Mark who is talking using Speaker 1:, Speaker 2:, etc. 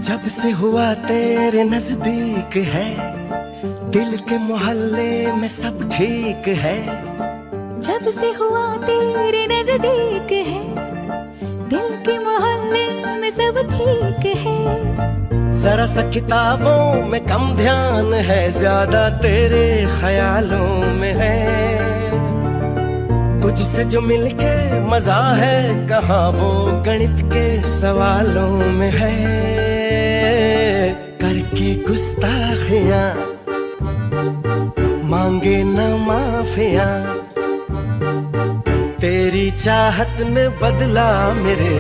Speaker 1: जब से हुआ तेरे नजदीक है, दिल के मोहल्ले में सब ठीक है।
Speaker 2: जब से हुआ तेरे नजदीक है, दिल के मोहल्ले में सब ठीक है।
Speaker 1: जरा सा किताबों में कम ध्यान है, ज्यादा तेरे ख्यालों में है। तुझसे जो मिलके मजा है, कहाँ वो गणित के सवालों में है। करके गुस्ताखियां मांगे न माफिया, तेरी चाहत ने बदला मेरे